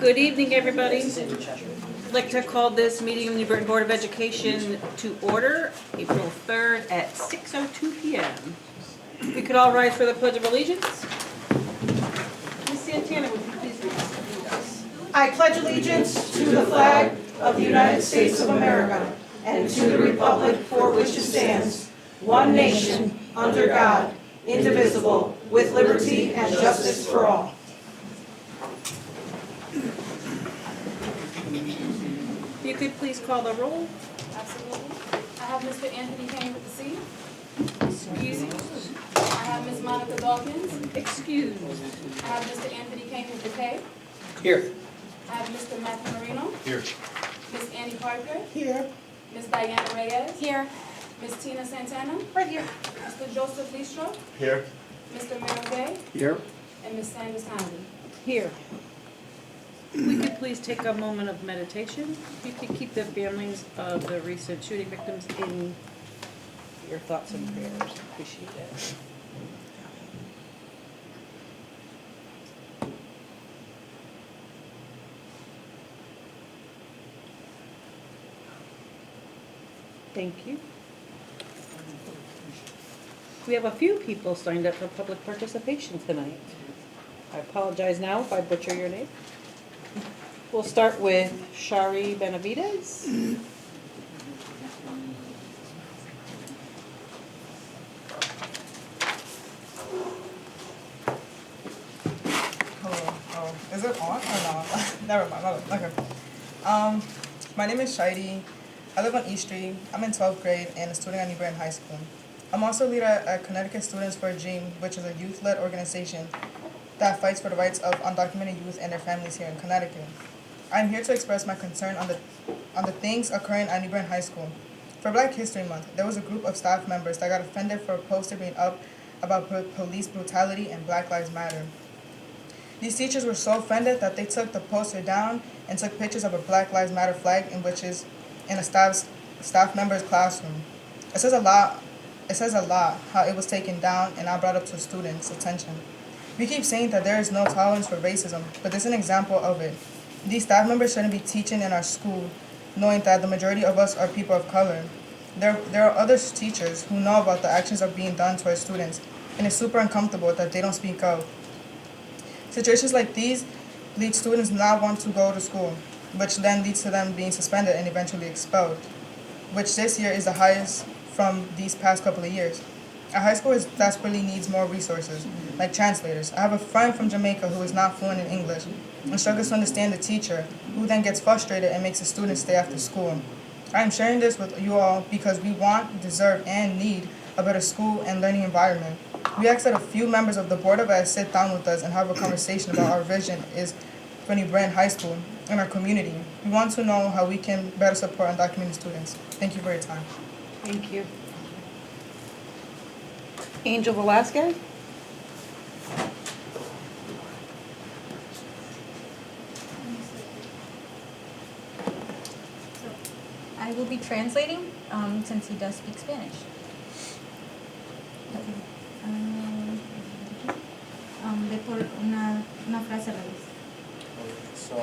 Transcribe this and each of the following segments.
Good evening, everybody. I'd like to call this meeting of the New Britain Board of Education to order, April 3rd at 6:02 p.m. We could all rise for the Pledge of Allegiance. Ms. Santana, would you please read us? I pledge allegiance to the flag of the United States of America and to the republic for which it stands, one nation, under God, indivisible, with liberty and justice for all. If you could please call the roll. Absolutely. I have Mr. Anthony Kane with the C. Excuse. I have Ms. Monica Dawkins. Excuse. I have Mr. Anthony Kane with the K. Here. I have Mr. Matthew Marino. Here. Ms. Annie Parker. Here. Ms. Diana Reyes. Here. Ms. Tina Santana. Right here. Mr. Joseph Listro. Here. Mr. Merrill Gay. Here. And Ms. Sanders Conley. Here. We could please take a moment of meditation. If you could keep the families of the recent shooting victims in your thoughts and prayers. Appreciate it. Thank you. We have a few people signed up for public participation tonight. I apologize now if I butcher your name. We'll start with Shari Benavides. Hello. Oh, is it on or not? Never mind. Okay. My name is Shaidi. I live on East Street. I'm in 12th grade and a student at New Britain High School. I'm also a leader at Connecticut Students for a Dream, which is a youth-led organization that fights for the rights of undocumented youth and their families here in Connecticut. I'm here to express my concern on the things occurring at New Britain High School. For Black History Month, there was a group of staff members that got offended for a poster being up about police brutality and Black Lives Matter. These teachers were so offended that they took the poster down and took pictures of a Black Lives Matter flag in a staff member's classroom. It says a lot how it was taken down, and I brought up to students' attention. We keep saying that there is no tolerance for racism, but this is an example of it. These staff members shouldn't be teaching in our school, knowing that the majority of us are people of color. There are other teachers who know about the actions of being done to our students, and it's super uncomfortable that they don't speak up. Situations like these lead students not want to go to school, which then leads to them being suspended and eventually expelled, which this year is the highest from these past couple of years. Our high school desperately needs more resources, like translators. I have a friend from Jamaica who is not fluent in English and struggles to understand the teacher, who then gets frustrated and makes the students stay after school. I am sharing this with you all because we want, deserve, and need a better school and learning environment. We ask that a few members of the Board of Ed sit down with us and have a conversation about our vision is for New Britain High School and our community. We want to know how we can better support undocumented students. Thank you for your time. Thank you. Angel Velasquez. I will be translating since he does speak Spanish. Okay. Ve por una frase a la vez. So,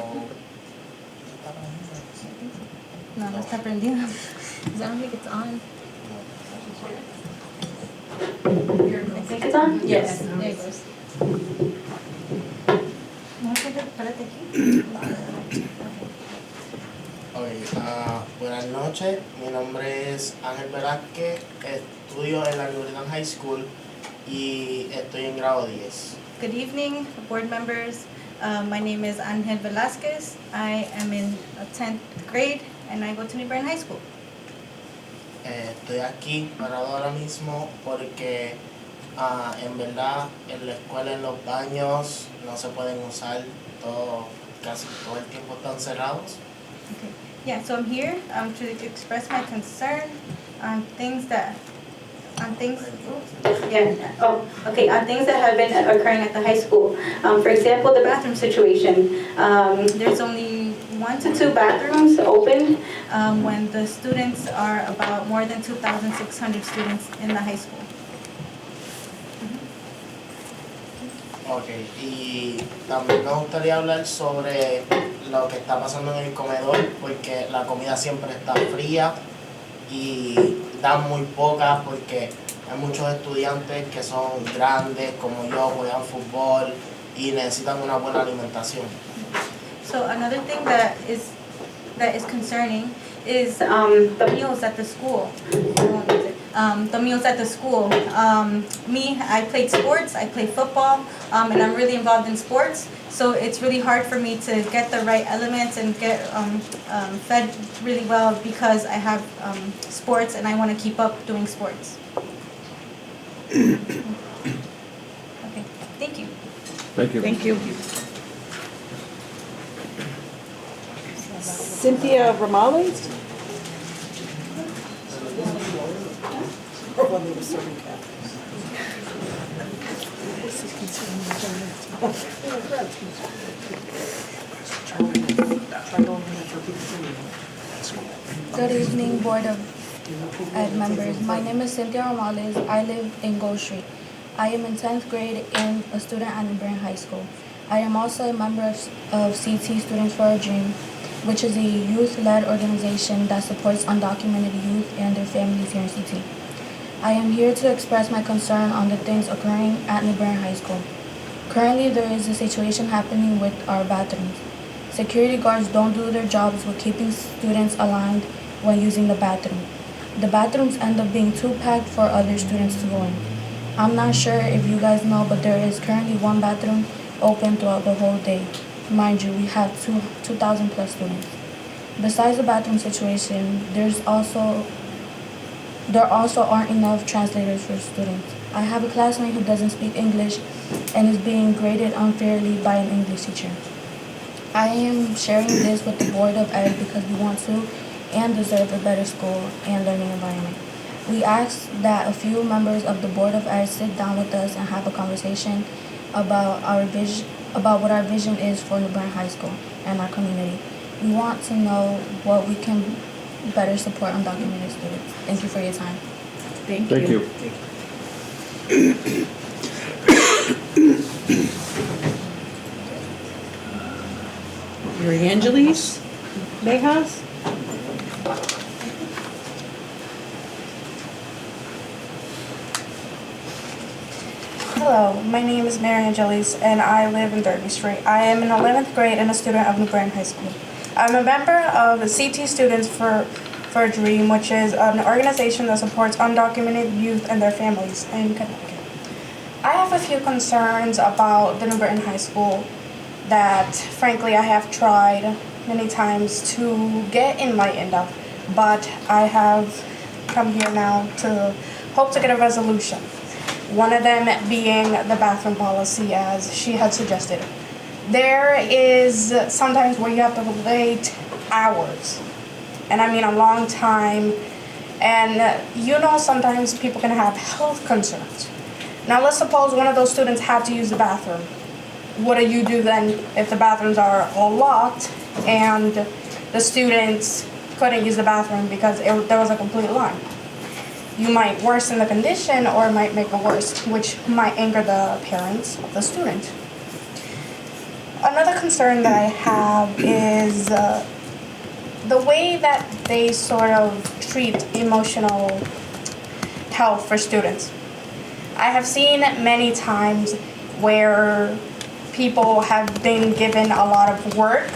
No está prendido. I don't think it's on. I think it's on? Yes. There it goes. Párate aquí. Buenas noches, mi nombre es Ángel Velázquez, estudio en la New Britain High School y estoy en grado 10. Good evening, board members. My name is Ángel Velasquez. I am in 10th grade and I go to New Britain High School. Estoy aquí parado ahora mismo porque en verdad en la escuela, en los baños no se pueden usar, casi todo el tiempo están cerrados. Okay. Yeah, so I'm here to express my concern on things that have been occurring at the high school. For example, the bathroom situation. There's only 1 to 2 bathrooms open when the students are about more than 2,600 students in the high school. Ok, y también me gustaría hablar sobre lo que está pasando en el comedor, porque la comida siempre está fría y dan muy pocas porque hay muchos estudiantes que son grandes como yo, juegan fútbol y necesitan una buena alimentación. So another thing that is concerning is the meals at the school. The meals at the school. Me, I played sports, I play football, and I'm really involved in sports. So it's really hard for me to get the right elements and get fed really well because I have sports and I want to keep up doing sports. Okay, thank you. Thank you. Thank you. Cynthia Romales? Good evening, Board of Ed members. My name is Cynthia Romales. I live in Gold Street. I am in 10th grade and a student at New Bern High School. I am also a member of CT Students for a Dream, which is a youth-led organization that supports undocumented youth and their families here in CT. I am here to express my concern on the things occurring at New Bern High School. Currently, there is a situation happening with our bathrooms. Security guards don't do their jobs with keeping students aligned when using the bathroom. The bathrooms end up being too packed for other students to go in. I'm not sure if you guys know, but there is currently one bathroom open throughout the whole day. Mind you, we have 2,000 plus students. Besides the bathroom situation, there also aren't enough translators for students. I have a classmate who doesn't speak English and is being graded unfairly by an English teacher. I am sharing this with the Board of Ed because we want to and deserve a better school and learning environment. We ask that a few members of the Board of Ed sit down with us and have a conversation about what our vision is for New Bern High School and our community. We want to know what we can better support undocumented students. Thank you for your time. Thank Thank you. you. Mary Angeles Mejas? Hello, my name is Mary Angelis and I live in Derby Street. I am in 11th grade and a student of New Bern High School. I'm a member of the CT Students for a Dream, which is an organization that supports undocumented youth and their families in Connecticut. I have a few concerns about the New Bern High School that, frankly, I have tried many times to get enlightened of, but I have come here now to hope to get a resolution. One of them being the bathroom policy, as she had suggested. There is sometimes where you have to wait hours, and I mean a long time, and sometimes people can have health concerns. Now let's suppose one of those students had to use the bathroom. What do you do then if the bathrooms are all locked and the students couldn't use the bathroom because there was a complete line? You might worsen the condition or it might make it worse, which might anger the parents of the student. Another concern that I have is the way that they sort of treat emotional health for students. I have seen many times where people have been given a lot of work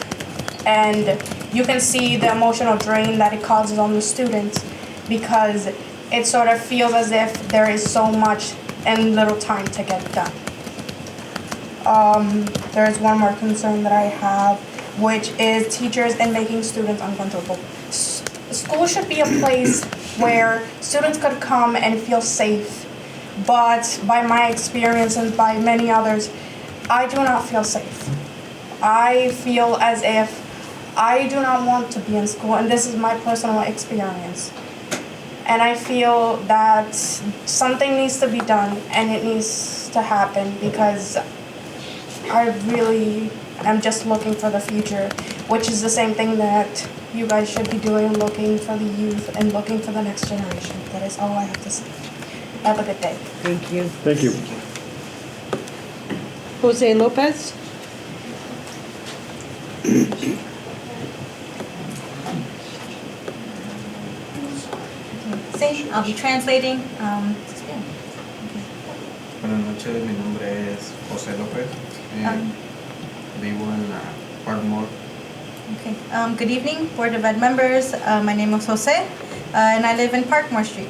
and you can see the emotional drain that it causes on the students because it sort of feels as if there is so much and little time to get done. There is one more concern that I have, which is teachers and making students uncomfortable. School should be a place where students could come and feel safe, but by my experience and by many others, I do not feel safe. I feel as if I do not want to be in school, and this is my personal experience. And I feel that something needs to be done, and it needs to happen because I really am just looking for the future, which is the same thing that you guys should be doing, looking for the youth and looking for the next generation. That is all I have to say. Have a good day. Thank you. Thank you. Jose Lopez? Say, I'll be translating. Buenas noches, mi nombre es José López. Vivo en la Parkmore. Okay. Good evening, Board of Ed members. My name is Jose, and I live in Parkmore Street.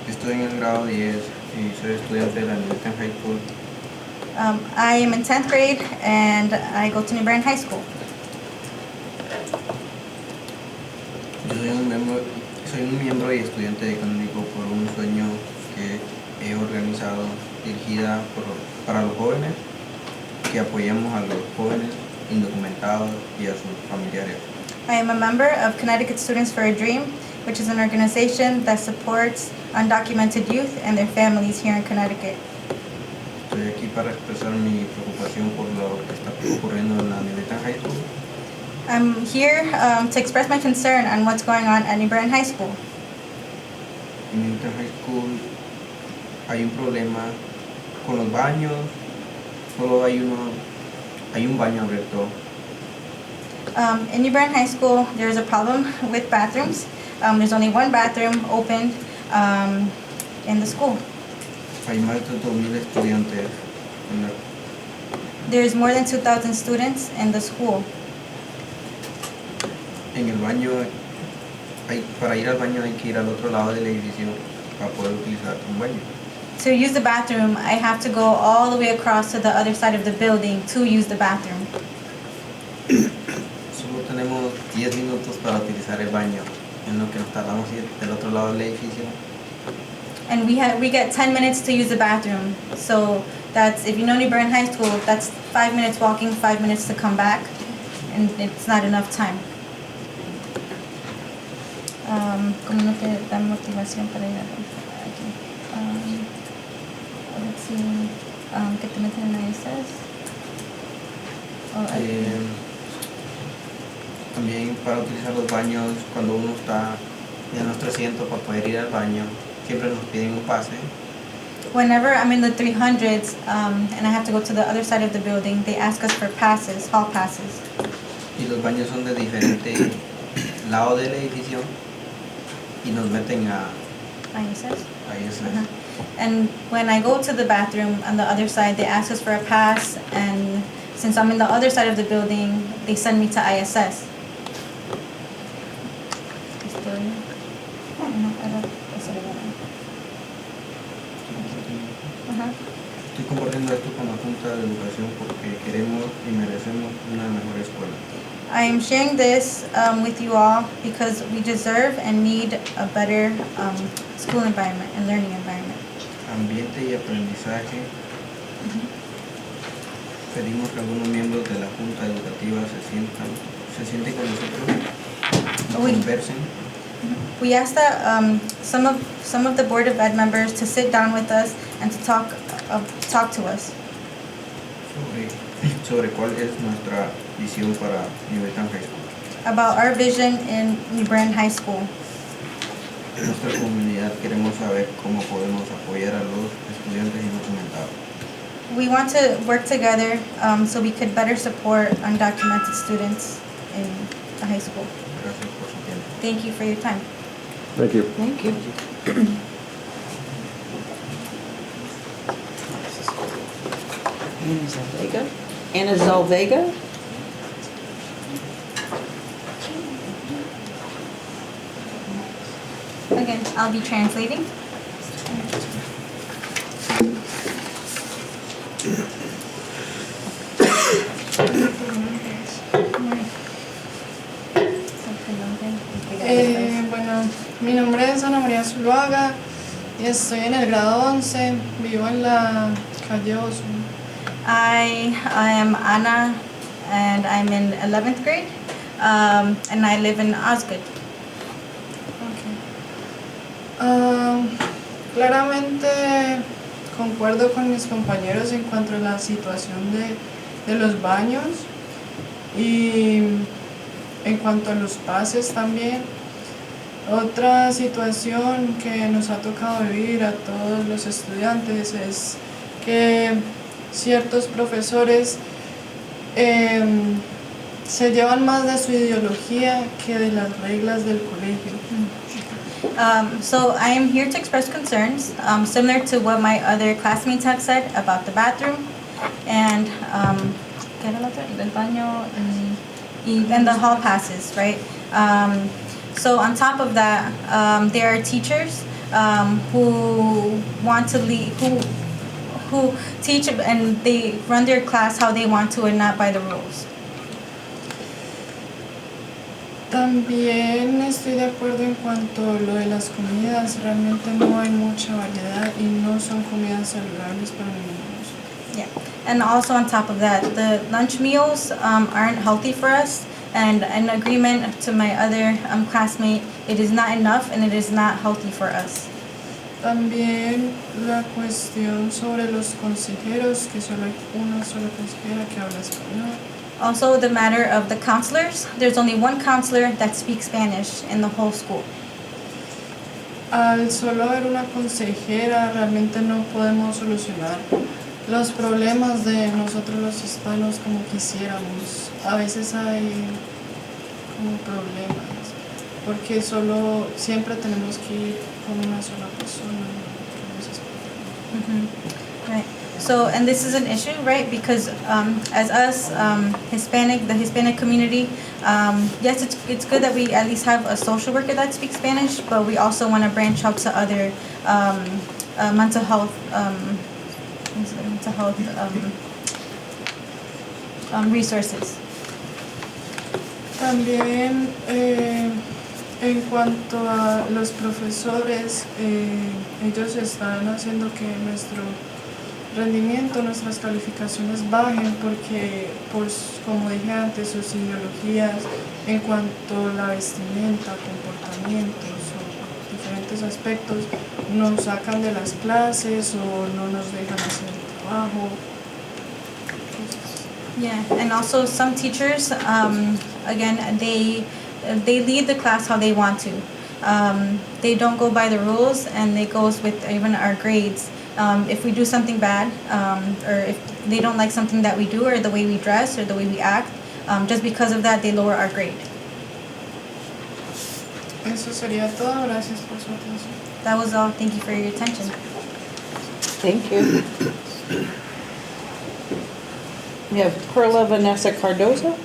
Estoy en el grado 10 y soy estudiante de la Nutmeg High School. I am in 10th grade, and I go to New Bern High School. Yo soy un miembro y estudiante económico por un sueño que he organizado dirigida para los jóvenes, que apoyamos a los jóvenes indocumentados y a sus familiares. I am a member of Connecticut Students for a Dream, which is an organization that supports undocumented youth and their families here in Connecticut. Estoy aquí para expresar mi preocupación por lo que está ocurriendo en la Nutmeg High School. I'm here to express my concern on what's going on at New Bern High School. En Nutmeg High School hay un problema con los baños, solo hay un baño abierto. In New Bern High School, there's a problem with bathrooms. There's only one bathroom open in the school. Hay más de 2,000 estudiantes en la There's more than 2,000 students in the school. En el baño, para ir al baño hay que ir al otro lado del edificio para poder utilizar un baño. To use the bathroom, I have to go all the way across to the other side of the building to use the bathroom. Solo tenemos 10 minutos para utilizar el baño, en lo que nos tardamos ir del otro lado del edificio. And we get 10 minutes to use the bathroom. So that's, if you know New Bern High School, that's 5 minutes walking, 5 minutes to come back, and it's not enough time. Como no te dan motivación para ir aquí. Let's see, que te meten en ISS. También para utilizar los baños, cuando uno está en nuestro asiento para poder ir al baño, siempre nos piden un pase. Whenever I'm in the 300s and I have to go to the other side of the building, they ask us for passes, hall passes. Y los baños son de diferente lado del edificio y nos meten a ISS? ISS. And when I go to the bathroom on the other side, they ask us for a pass, and since I'm in the other side of the building, they send me to ISS. Estoy compartiendo esto con la Junta de Educación porque queremos y merecemos una mejor escuela. I am sharing this with you all because we deserve and need a better school environment and learning environment. Ambiente y aprendizaje. Pedimos que algunos miembros de la Junta Educativa se sienten con nosotros y conversen. We ask that some of the Board of Ed members to sit down with us and to talk to us sobre cuál es nuestra visión para New Bern High School. about our vision in New Bern High School. En nuestra comunidad queremos saber cómo podemos apoyar a los estudiantes indocumentados. We want to work together so we could better support undocumented students in the high school. Gracias por su tiempo. Thank you for your time. Thank you. Thank you. Anna Zalvega. Again, I'll be translating. Bueno, mi nombre es Ana María Zuluaga y estoy en el grado 11, vivo en la calle Osuna. I am Anna, and I'm in 11th grade, and I live in Osgood. Claramente concuerdo con mis compañeros en cuanto a la situación de los baños y en cuanto a los pases también. Otra situación que nos ha tocado vivir a todos los estudiantes es que ciertos profesores se llevan más de su ideología que de las reglas del colegio. So I am here to express concerns, similar to what my other classmates have said about the bathroom and ¿qué era lo otro? El baño and the hall passes, right? So on top of that, there are teachers who want to lead, who teach and they run their class how they want to and not by the rules. También estoy de acuerdo en cuanto a lo de las comidas. Realmente no hay mucha variedad y no son comidas saludables para niños. Yeah, and also on top of that, the lunch meals aren't healthy for us. And in agreement to my other classmate, it is not enough and it is not healthy for us. También la cuestión sobre los consejeros, que solo hay una sola consejera que habla español. Also the matter of the counselors. There's only one counselor that speaks Spanish in the whole school. Al solo haber una consejera, realmente no podemos solucionar los problemas de nosotros los hispanos como quisiéramos. A veces hay como problemas, porque solo siempre tenemos que ir con una sola persona. Right. So, and this is an issue, right? Because as us, the Hispanic community, yes, it's good that we at least have a social worker that speaks Spanish, but we also want to branch out to other mental health resources. También en cuanto a los profesores, ellos están haciendo que nuestro rendimiento, nuestras calificaciones bajen porque, pues, como dije antes, sus ideologías en cuanto a la vestimenta, comportamientos o diferentes aspectos nos sacan de las clases o no nos dejan hacer el trabajo. Yeah, and also some teachers, again, they lead the class how they want to. They don't go by the rules, and it goes with even our grades. If we do something bad, or if they don't like something that we do, or the way we dress, or the way we act, just because of that, they lower our grade. Eso sería todo. Gracias por su atención. That was all. Thank you for your attention. Thank you. We have Perla Vanessa Cardozo.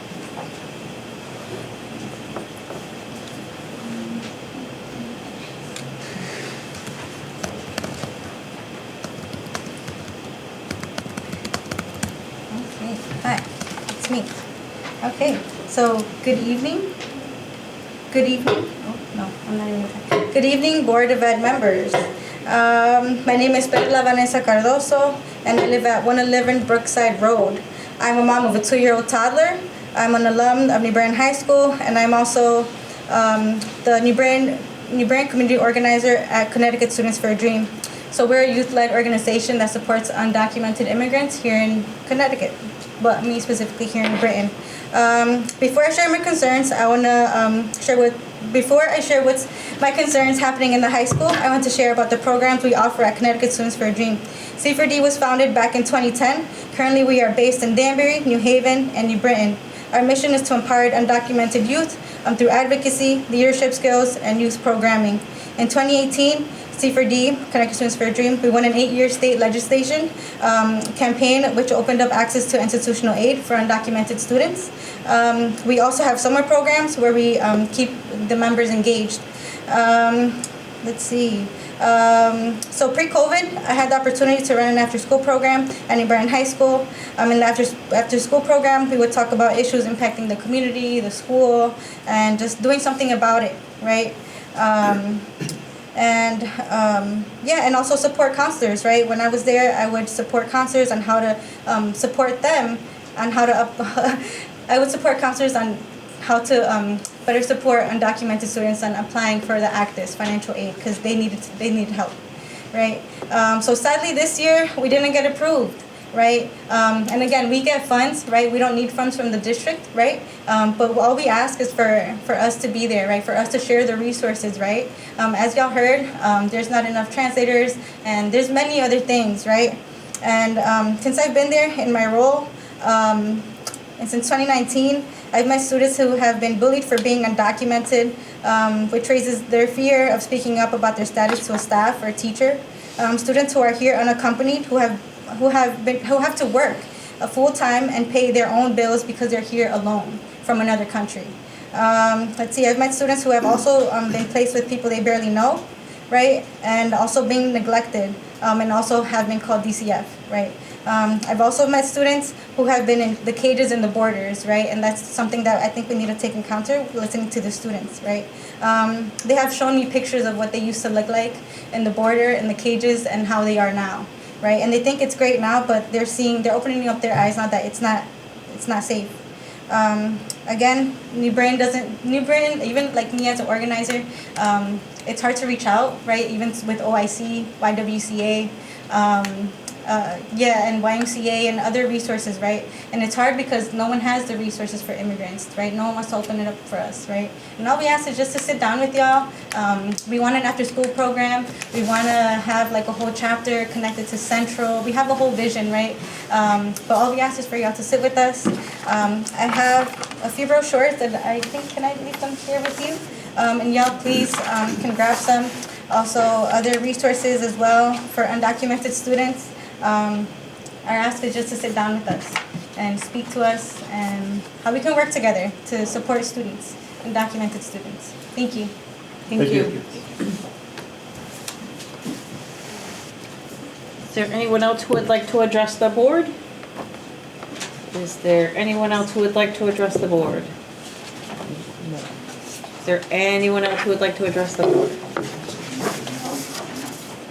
Okay, hi, it's me. Okay, so good evening. Good evening. Oh, no, I'm not even. Good evening, Board of Ed members. My name is Perla Vanessa Cardozo, and I live at 111 Brookside Road. I'm a mom of a 2-year-old toddler. I'm an alum of New Bern High School, and I'm also the New Bern community organizer at Connecticut Students for a Dream. So we're a youth-led organization that supports undocumented immigrants here in Connecticut, but me specifically here in Britain. Before I share my concerns, before I share what's my concerns happening in the high school, I want to share about the programs we offer at Connecticut Students for a Dream. C4D was founded back in 2010. Currently, we are based in Danbury, New Haven, and New Britain. Our mission is to empower undocumented youth through advocacy, leadership skills, and youth programming. In 2018, C4D, Connecticut Students for a Dream, we won an 8-year state legislation campaign which opened up access to institutional aid for undocumented students. We also have summer programs where we keep the members engaged. Let's see. So pre-COVID, I had the opportunity to run an after-school program at New Bern High School. In the after-school program, we would talk about issues impacting the community, the school, and just doing something about it, right? And also support counselors, right? When I was there, I would support counselors on how to support them, on how to I would support counselors on how to better support undocumented students on applying for the ACTIS financial aid because they needed help, right? So sadly this year we didn't get approved, right? And again, we get funds, right? We don't need funds from the district, right? But all we ask is for us to be there, right? For us to share the resources, right? As y'all heard, there's not enough translators and there's many other things, right? And since I've been there in my role, and since 2019, I've met students who have been bullied for being undocumented, which raises their fear of speaking up about their status to a staff or a teacher. Students who are here unaccompanied, who have to work full time and pay their own bills because they're here alone from another country. Let's see, I've met students who have also been placed with people they barely know, right? And also being neglected, and also have been called DCF, right? I've also met students who have been in the cages and the borders, right? And that's something that I think we need to take in counter, listening to the students, right? They have shown me pictures of what they used to look like in the border, in the cages, and how they are now, right? And they think it's great now, but they're opening up their eyes now that it's not safe. Again, New Britain, even like me as an organizer, it's hard to reach out, right? Even with OIC, YWCA, and YMCA and other resources, right? And it's hard because no one has the resources for immigrants, right? No one wants to open it up for us, right? And all we ask is just to sit down with y'all. We want an after-school program. We want to have like a whole chapter connected to Central. We have a whole vision, right? But all we ask is for y'all to sit with us. I have a few brochures that I think, can I leave them here with you? And y'all please can grab some. Also other resources as well for undocumented students. Our ask is just to sit down with us and speak to us and how we can work together to support students, undocumented students. Thank you. Thank you. Is there anyone else who would like to address the board? Is there anyone else who would like to address the board? No. Is there anyone else who would like to address the board?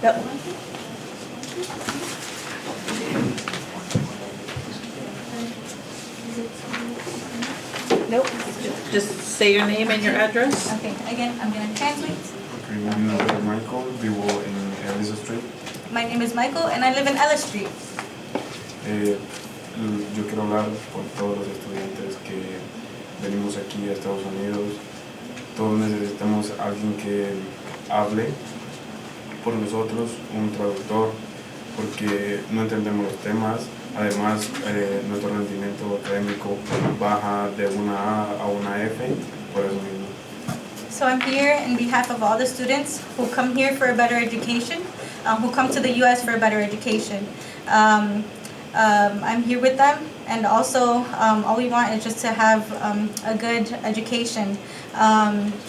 Yep. Nope. Just say your name and your address. Okay, again, I'm gonna translate. Okay, mi nombre es Michael, vivo en Ellis Street. My name is Michael and I live in Ellis Street. Yo quiero hablar por todos los estudiantes que venimos aquí a Estados Unidos. Todos necesitamos a alguien que hable por nosotros, un traductor, porque no entendemos los temas. Además, nuestro rendimiento académico baja de una A a una F, por eso mismo. So I'm here in behalf of all the students who come here for a better education, who come to the U.S. for a better education. I'm here with them, and also all we want is just to have a good education.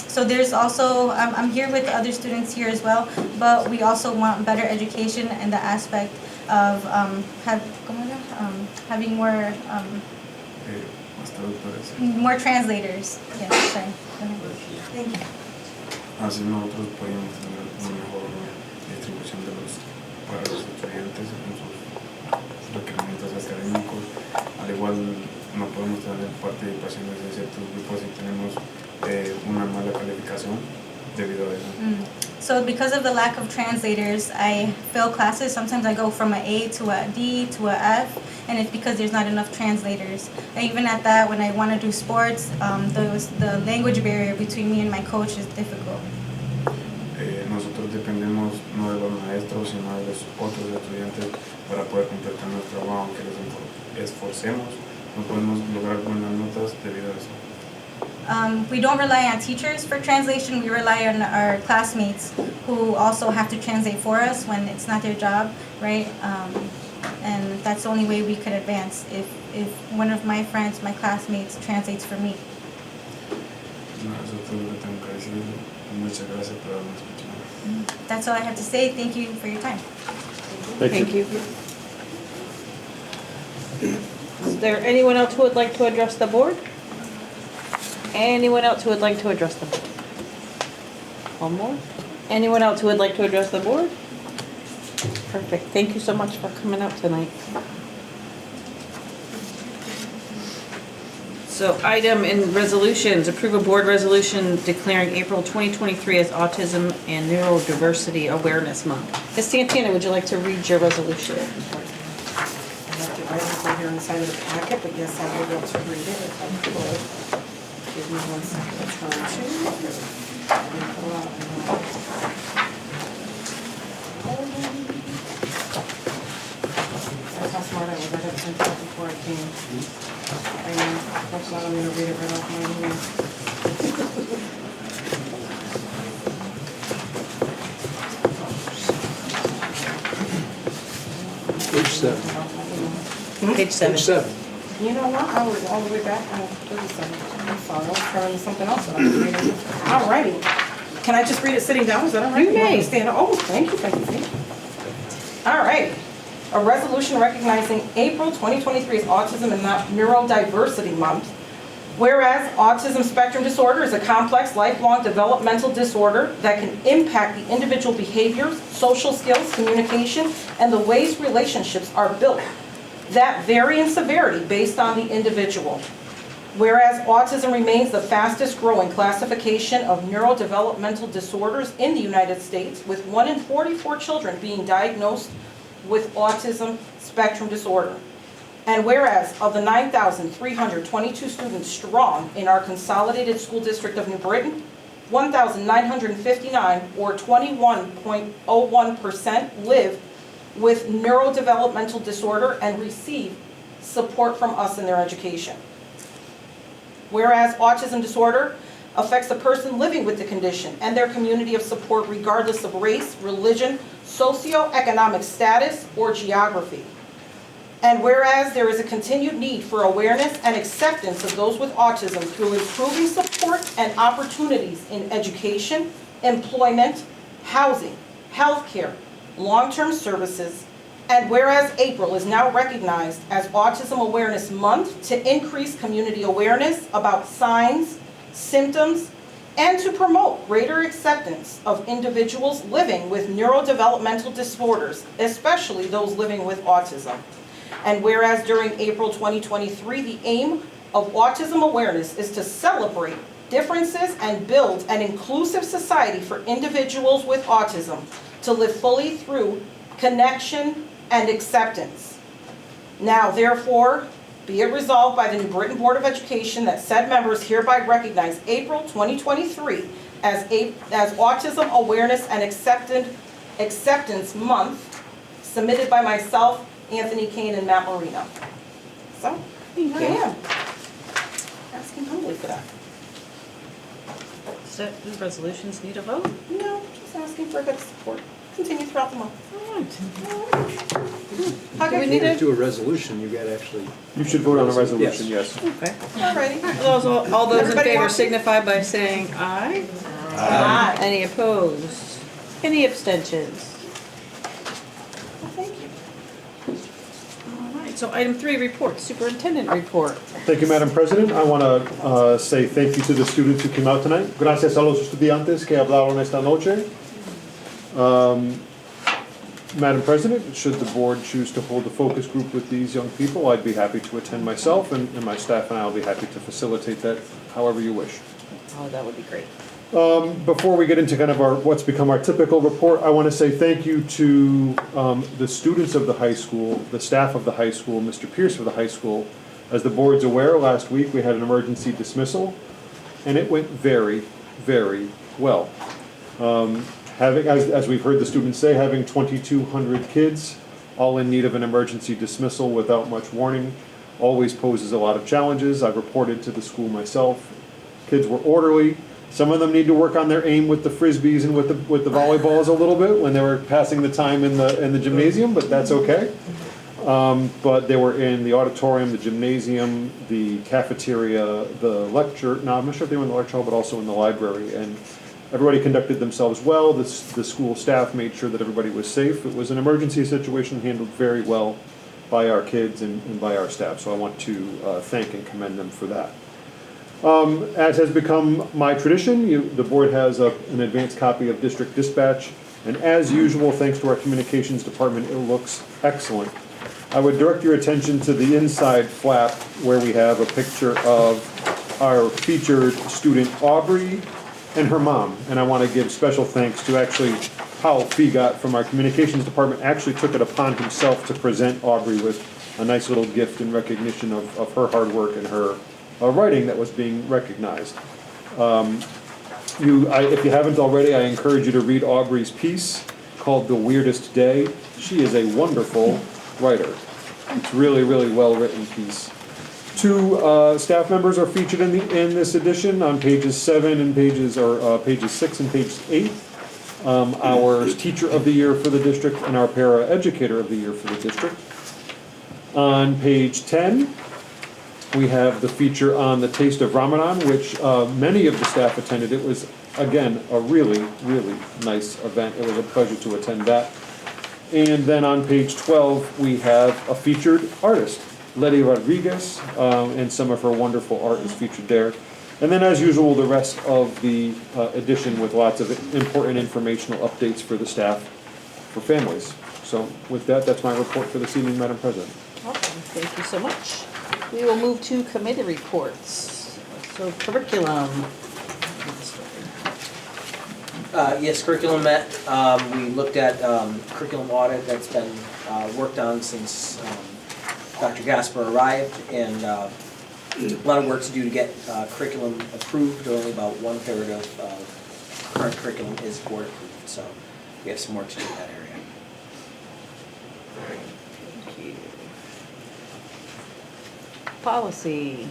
So there's also, I'm here with other students here as well, but we also want better education in the aspect of having more more translators. Yes, sorry. Thank you. Así nosotros podemos tener una mejor distribución para los estudiantes en sus requerimientos académicos. Al igual no podemos tener participaciones de ciertos grupos si tenemos una mala calificación debido a eso. So because of the lack of translators, I fail classes. Sometimes I go from an A to a D to a F, and it's because there's not enough translators. And even at that, when I want to do sports, the language barrier between me and my coach is difficult. Nosotros dependemos no de los maestros, sino de los otros estudiantes para poder completar nuestro trabajo, aunque nos esforcemos, no podemos lograr buenas notas debido a eso. We don't rely on teachers for translation. We rely on our classmates who also have to translate for us when it's not their job, right? And that's the only way we could advance if one of my friends, my classmates, translates for me. Eso es todo lo que tengo que decir. Muchas gracias por haberme escuchado. That's all I have to say. Thank you for your time. Thank you. Is there anyone else who would like to address the board? Anyone else who would like to address the board? One more. Anyone else who would like to address the board? Perfect. Thank you so much for coming out tonight. So item in resolutions, approve a board resolution declaring April 2023 as Autism and Neurodiversity Awareness Month. Ms. Santana, would you like to read your resolution? I have to write it right here on the side of the packet, but yes, I will be able to read it if I could. Give me 1 second to try to. report, I was at sent out before I came. I know, that's why I'm gonna read it right off my email. Page 7. Page 7. Page 7. You know what, I was all the way back on 37. I'm sorry, I was turning to something else that I was reading. Alrighty. Can I just read it sitting down, is that all right? You may. Stand up. Oh, thank you, thank you, thank you. All right. A resolution recognizing April 2023 as Autism and Neurodiversity Month. Whereas autism spectrum disorder is a complex, lifelong developmental disorder that can impact the individual behaviors, social skills, communication, and the ways relationships are built that vary in severity based on the individual. Whereas autism remains the fastest growing classification of neurodevelopmental disorders in the United States, with 1 in 44 children being diagnosed with autism spectrum disorder. And whereas of the 9,322 students strong in our consolidated school district of New Britain, 1,959 or 21.01% live with neurodevelopmental disorder and receive support from us in their education. Whereas autism disorder affects the person living with the condition and their community of support regardless of race, religion, socioeconomic status, or geography. And whereas there is a continued need for awareness and acceptance of those with autism through improving support and opportunities in education, employment, housing, healthcare, long-term services, and whereas April is now recognized as Autism Awareness Month to increase community awareness about signs, symptoms, and to promote greater acceptance of individuals living with neurodevelopmental disorders, especially those living with autism. And whereas during April 2023, the aim of autism awareness is to celebrate differences and build an inclusive society for individuals with autism to live fully through connection and acceptance. Now, therefore, be it resolved by the New Britain Board of Education that said members hereby recognize April 2023 as Autism Awareness and Acceptance Month, submitted by myself, Anthony Kane, and Matt Marino. So, here I am, asking humbly for that. So, do resolutions need a vote? No, just asking for a good support. Continue throughout the month. Do we need a? Do a resolution, you got actually. You should vote on the resolution, yes. Okay. Alrighty. All those in Everybody favor watching? signify by saying aye. Aye. Any opposed? Any abstentions? Thank you. All right, so item 3, report, superintendent report. Thank you, Madam President. I want to say thank you to the students who came out tonight. Gracias a los estudiantes que hablaron esta noche. Madam President, should the board choose to hold a focus group with these young people, I'd be happy to attend myself, and my staff and I will be happy to facilitate that however you wish. Oh, that would be great. Before we get into kind of what's become our typical report, I want to say thank you to the students of the high school, the staff of the high school, Mr. Pierce of the high school. As the board's aware, last week we had an emergency dismissal, and it went very, very well. Having, as we've heard the students say, having 2,200 kids all in need of an emergency dismissal without much warning always poses a lot of challenges. I've reported to the school myself. Kids were orderly. Some of them need to work on their aim with the frisbees and with the volleyballs a little bit when they were passing the time in the gymnasium, but that's okay. But they were in the auditorium, the gymnasium, the cafeteria, the lecture. Now, I'm not sure if they were in the lecture hall, but also in the library. And everybody conducted themselves well. The school staff made sure that everybody was safe. It was an emergency situation handled very well by our kids and by our staff. So I want to thank and commend them for that. As has become my tradition, the board has an advanced copy of District Dispatch. And as usual, thanks to our communications department, it looks excellent. I would direct your attention to the inside flap where we have a picture of our featured student, Aubrey, and her mom. And I want to give special thanks to actually Hal Fegot from our communications department actually took it upon himself to present Aubrey with a nice little gift in recognition of her hard work and her writing that was being recognized. If you haven't already, I encourage you to read Aubrey's piece called The Weirdest Day. She is a wonderful writer. It's really, really well-written piece. Two staff members are featured in this edition on pages 7 and pages 6 and page 8. Our Teacher of the Year for the district and our Para Educator of the Year for the district. On page 10, we have the feature on the Taste of Ramadan, which many of the staff attended. It was, again, a really, really nice event. It was a pleasure to attend that. And then on page 12, we have a featured artist, Letty Rodriguez, and some of her wonderful art is featured there. And then, as usual, the rest of the edition with lots of important informational updates for the staff, for families. So with that, that's my report for this evening, Madam President. Awesome, thank you so much. We will move to committee reports. So curriculum. Yes, curriculum met. We looked at curriculum audit that's been worked on since Dr. Gasper arrived, and a lot of work to do to get curriculum approved. Only about 1/3 of current curriculum is board approved, so we have some work to do in that area. Thank you. Policy.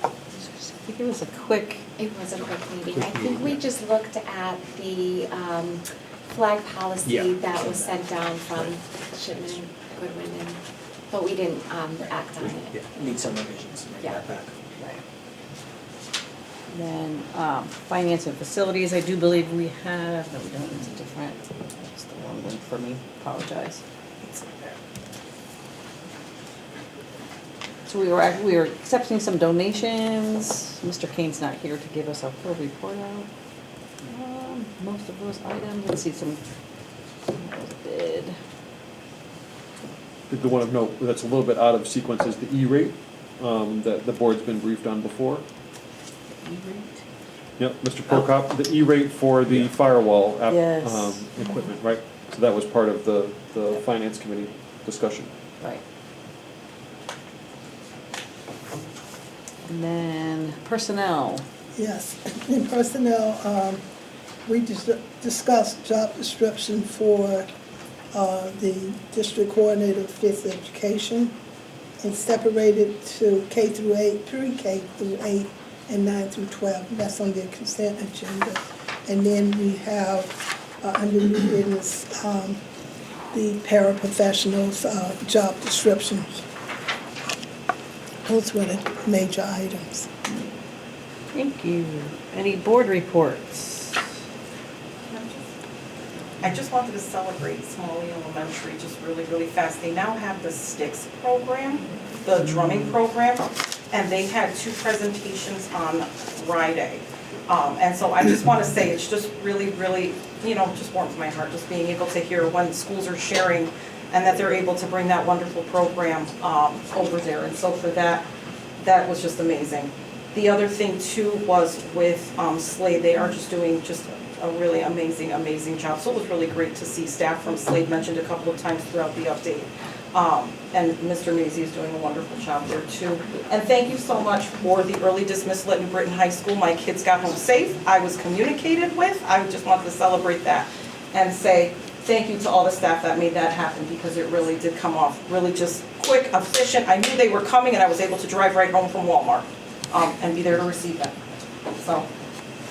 I think it was a quick. It was a quick meeting. I think we just looked at the flag policy that was sent down from Shipman, Goodwin, but we didn't act on it. Yeah, need some revisions. Bring that back. Right. Then finance and facilities, I do believe we have, no we don't, it's a different, it's the wrong link for me, apologize. So we were accepting some donations. Mr. Kane's not here to give us a full report out. Most of those items, let's see some bid. The one of note that's a little bit out of sequence is the E-rate that the board's been briefed on before. E-rate? Yep, Mr. Prokop, the E-rate for the firewall app, Yes. equipment, right? So that was part of the finance committee discussion. Right. And then personnel. Yes, in personnel, we discussed job description for the district coordinator of fifth education and separated to K through 8, pre-K through 8, and 9 through 12. That's on the consent agenda. And then we have under new business the paraprofessionals job descriptions. Those were the major items. Thank you. Any board reports? I just wanted to celebrate Smalley Elementary just really, really fast. They now have the STICS program, the drumming program, and they had 2 presentations on Friday. And so I just want to say it's just really, really, just warms my heart just being able to hear when schools are sharing and that they're able to bring that wonderful program over there. And so for that was just amazing. The other thing too was with Slade, they are just doing just a really amazing, amazing job. So it was really great to see staff from Slade mentioned a couple of times throughout the update. And Mr. Mazie is doing a wonderful job there too. And thank you so much for the early dismissal at New Britain High School. My kids got home safe. I was communicated with. I just wanted to celebrate that and say thank you to all the staff that made that happen because it really did come off really just quick, efficient. I knew they were coming and I was able to drive right home from Walmart and be there to receive them. So,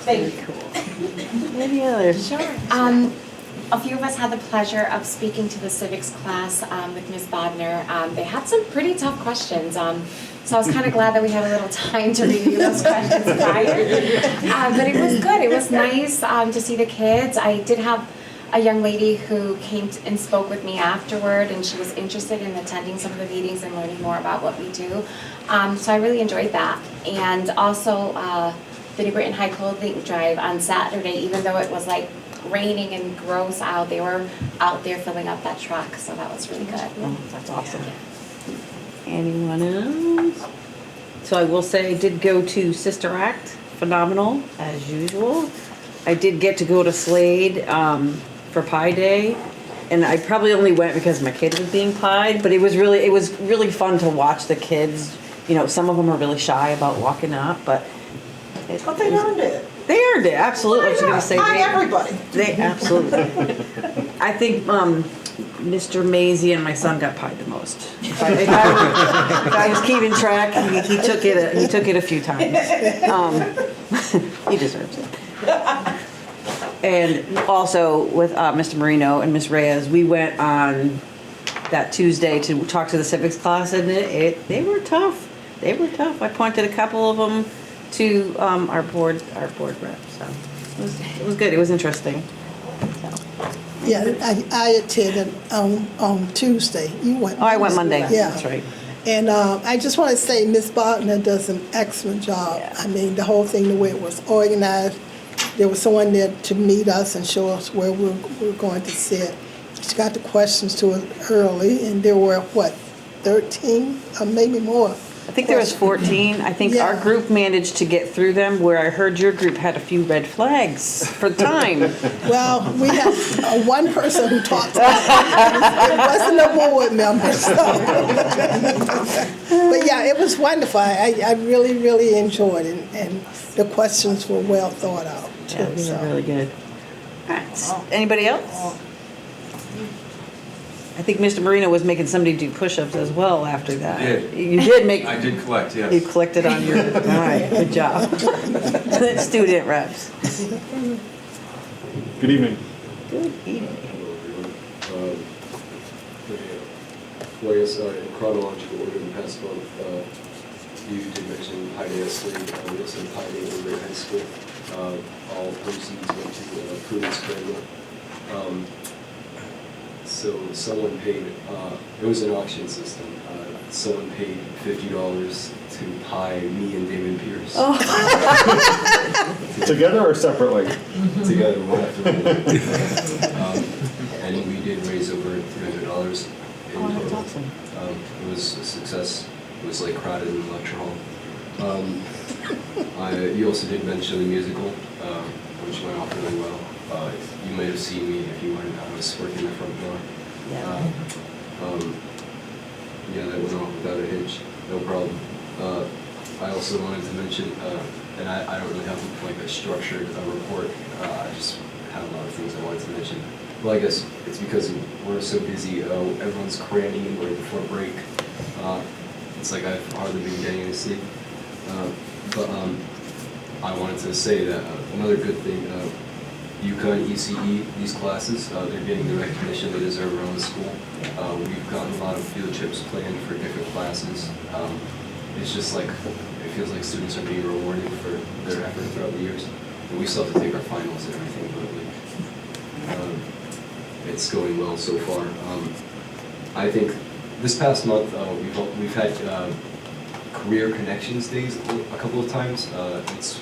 thank you. Cool. Any others? Sure. A few of us had the pleasure of speaking to the civics class with Ms. Bodner. They had some pretty tough questions, so I was kind of glad that we had a little time to review those questions prior. But it was good. It was nice to see the kids. I did have a young lady who came and spoke with me afterward, and she was interested in attending some of the meetings and learning more about what we do. So I really enjoyed that. And also the New Britain High Clothing Drive on Saturday, even though it was like raining and gross out, they were out there filling up that truck, so that was really good. Oh, that's awesome. Anyone else? So I will say I did go to Sister Act, phenomenal as usual. I did get to go to Slade for Pi Day, and I probably only went because my kid was being pied, but it was really fun to watch the kids. Some of them are really shy about walking up, but they earned it. They earned it, absolutely. I was going to say everybody. They absolutely. I think Mr. Maisie and my son got pied the most. If I was keeping track, he took it a few times. He deserves it. And also with Mr. Marino and Ms. Reyes, we went on that Tuesday to talk to the civics class, and they were tough. They were tough. I pointed a couple of them to our board reps. So it was good. It was interesting. Yeah, I attended on Tuesday. You went. Oh, I went Monday. Yeah, that's right. And I just want to say Ms. Bogner does an excellent job. Yeah. I mean, the whole thing, the way it was organized, there was someone there to meet us and show us where we're going to sit. She got the questions to us early, and there were, 13 or maybe more. I think there was 14. I think our group managed to get through them, where I heard your group had a few red flags for time. Well, we had one person who talked about it. It wasn't a board member. So. But yeah, it was wonderful. I really, really enjoyed it, and the questions were well thought out. Too, Yeah, these are really good. All right. Anybody else? I think Mr. Marino was making somebody do push-ups as well after that. I did. You did make. I did collect, yes. You collected on your. All right, good job. Student reps. Good evening. Good evening. Well, I guess in chronological order, in the past month, you did mention Pi Day Estley, we also had Pi Day in Woodbury High School. All proceeds went to Prudence Cradle. So someone paid, it was an auction system, someone paid $50 to pie me and Damon Pierce. Oh. Together or separately? Together, one after another. And we did raise over $300 in total. That's awesome. It was a success. It was like crowded in the lecture hall. You also did mention the musical, which went off really well. You might have seen me if you went. I was working the front door. Yeah. Yeah, that went off without a hitch. No problem. I also wanted to mention, and I don't really have like a structured report. I just had a lot of things I wanted to mention. Well, I guess it's because we're so busy. Everyone's cramming in right before break. It's like I've hardly been getting any sleep. But I wanted to say that another good thing, UConn, ECE, these classes, they're getting the recognition they deserve around the school. We've gotten a lot of field trips planned for different classes. It's just like, it feels like students are being rewarded for their effort throughout the years. And we still have to take our finals and everything, but like, it's going well so far. I think this past month, we've had career connections days a couple of times. It's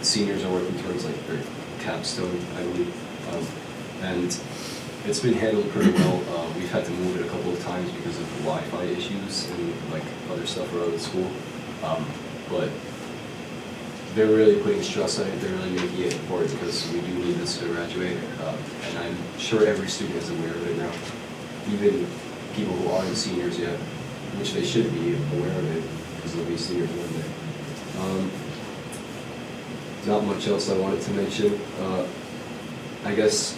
seniors are working towards like their capstone, I believe, and it's been handled pretty well. We've had to move it a couple of times because of Wi-Fi issues and like other stuff around the school, but they're really putting stress on it. They're really making it important because we do need this to graduate, and I'm sure every student is aware of it now, even people who aren't seniors yet, which they should be aware of it because they'll be seniors one day. Not much else I wanted to mention. I guess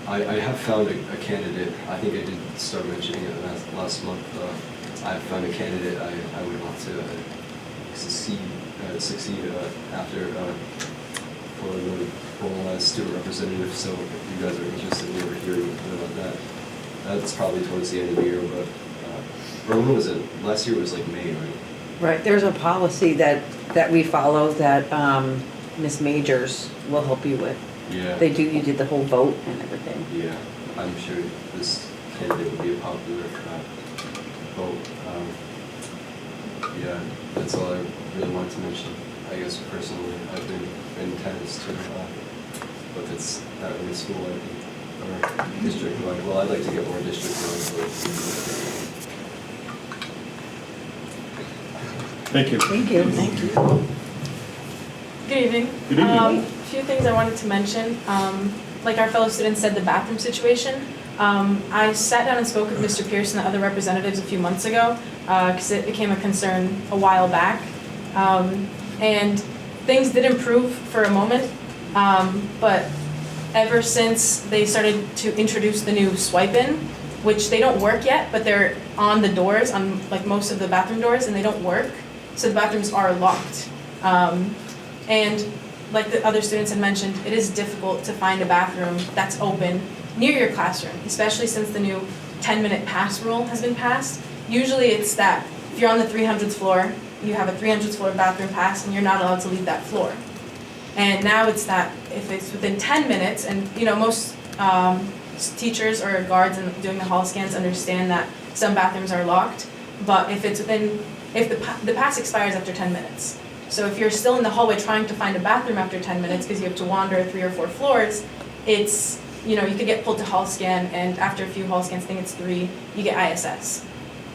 I have found a candidate. I think I did start mentioning it last month. I found a candidate I would want to succeed after for the role as student representative. So if you guys are interested in ever hearing about that, that's probably towards the end of the year. But or when was it? Last year was like May, right? Right. There's a policy that we follow that Ms. Majors will help you with. Yeah. You did the whole vote and everything. Yeah, I'm sure this candidate would be a popular vote. Yeah, that's all I really wanted to mention. I guess personally, I've been in tennis too, but it's not really school, I think, or district-wide. Well, I'd like to get more district-wide. Thank you. Thank you. Thank you. Good evening. Good evening. A few things I wanted to mention. Like our fellow students said, the bathroom situation. I sat down and spoke with Mr. Pierce and the other representatives a few months ago because it became a concern a while back. And things did improve for a moment, but ever since they started to introduce the new swipe-in, which they don't work yet, but they're on the doors, on like most of the bathroom doors, and they don't work, so the bathrooms are locked. And like the other students had mentioned, it is difficult to find a bathroom that's open near your classroom, especially since the new 10-minute pass rule has been passed. Usually it's that if you're on the 300th floor, you have a 300th floor bathroom pass and you're not allowed to leave that floor. And now it's that if it's within 10 minutes, and you know, most teachers or guards and doing the hall scans understand that some bathrooms are locked, but if it's within, if the pass expires after 10 minutes. So if you're still in the hallway trying to find a bathroom after 10 minutes because you have to wander 3 or 4 floors, it's, you know, you could get pulled to hall scan, and after a few hall scans, I think it's 3, you get ISS,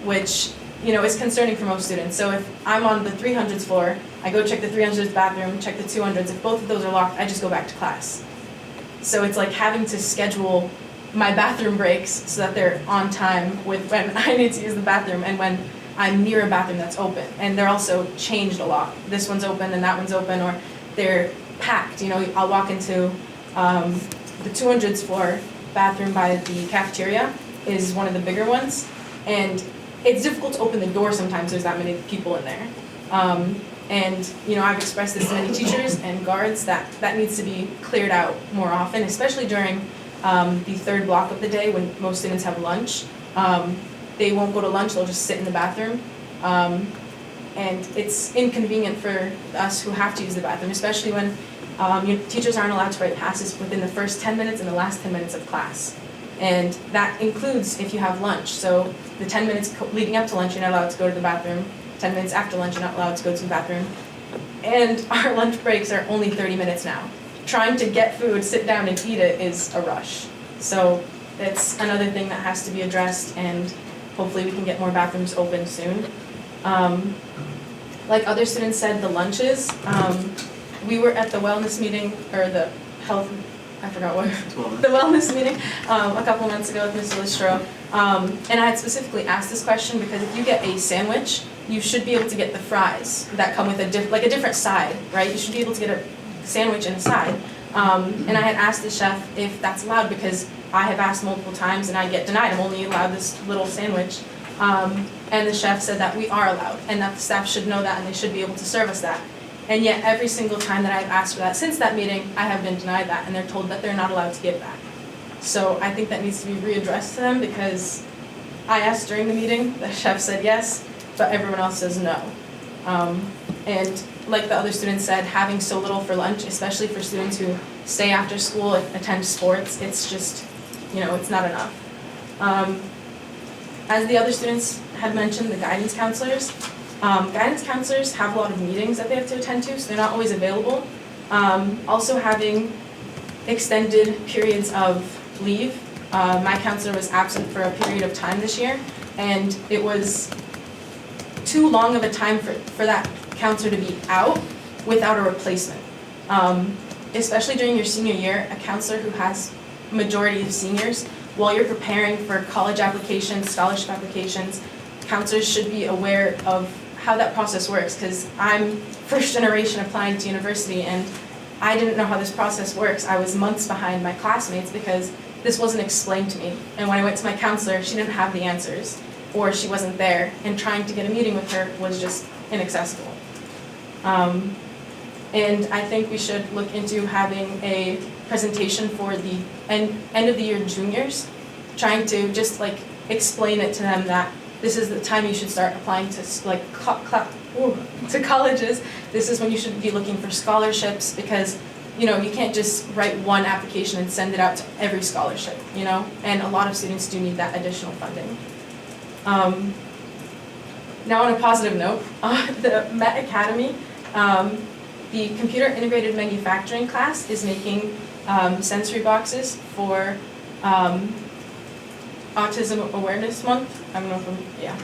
which, you know, is concerning for most students. So if I'm on the 300th floor, I go check the 300th bathroom, check the 200s, if both of those are locked, I just go back to class. So it's like having to schedule my bathroom breaks so that they're on time with when I need to use the bathroom and when I'm near a bathroom that's open. And they're also changed a lot. This one's open and that one's open, or they're packed. You know, I'll walk into the 200th floor bathroom by the cafeteria is one of the bigger ones, and it's difficult to open the door sometimes, there's that many people in there. And you know, I've expressed this to many teachers and guards that that needs to be cleared out more often, especially during the third block of the day when most students have lunch. They won't go to lunch, they'll just sit in the bathroom. And it's inconvenient for us who have to use the bathroom, especially when teachers aren't allowed to write passes within the first 10 minutes and the last 10 minutes of class. And that includes if you have lunch. So the 10 minutes leading up to lunch, you're not allowed to go to the bathroom. 10 minutes after lunch, you're not allowed to go to the bathroom. And our lunch breaks are only 30 minutes now. Trying to get food, sit down and eat it is a rush. So that's another thing that has to be addressed, and hopefully we can get more bathrooms open soon. Like other students said, the lunches, we were at the wellness meeting, or the health, I forgot what, the wellness meeting a couple months ago with Ms. Listro. And I had specifically asked this question because if you get a sandwich, you should be able to get the fries that come with a different side, right? You should be able to get a sandwich and a side. And I had asked the chef if that's allowed, because I have asked multiple times and I get denied. I'm only allowed this little sandwich. And the chef said that we are allowed and that the staff should know that and they should be able to serve us that. And yet every single time that I've asked for that since that meeting, I have been denied that, and they're told that they're not allowed to give that. So I think that needs to be readdressed to them, because I asked during the meeting, the chef said yes, but everyone else says no. And like the other students said, having so little for lunch, especially for students who stay after school and attend sports, it's just, you know, it's not enough. As the other students had mentioned, the guidance counselors have a lot of meetings that they have to attend to, so they're not always available. Also having extended periods of leave. My counselor was absent for a period of time this year, and it was too long of a time for that counselor to be out without a replacement. Especially during your senior year, a counselor who has majority of seniors, while you're preparing for college applications, scholarship applications, counselors should be aware of how that process works, because I'm first generation applying to university and I didn't know how this process works. I was months behind my classmates because this wasn't explained to me. And when I went to my counselor, she didn't have the answers, or she wasn't there, and trying to get a meeting with her was just inaccessible. And I think we should look into having a presentation for the end of the year juniors, trying to just like explain it to them that this is the time you should start applying to to colleges. This is when you should be looking for scholarships, because you know you can't just write one application and send it out to every scholarship, you know, and a lot of students do need that additional funding. Now on a positive note, the Met Academy, the computer integrated manufacturing class is making sensory boxes for Autism Awareness Month. I don't know if I'm, yeah.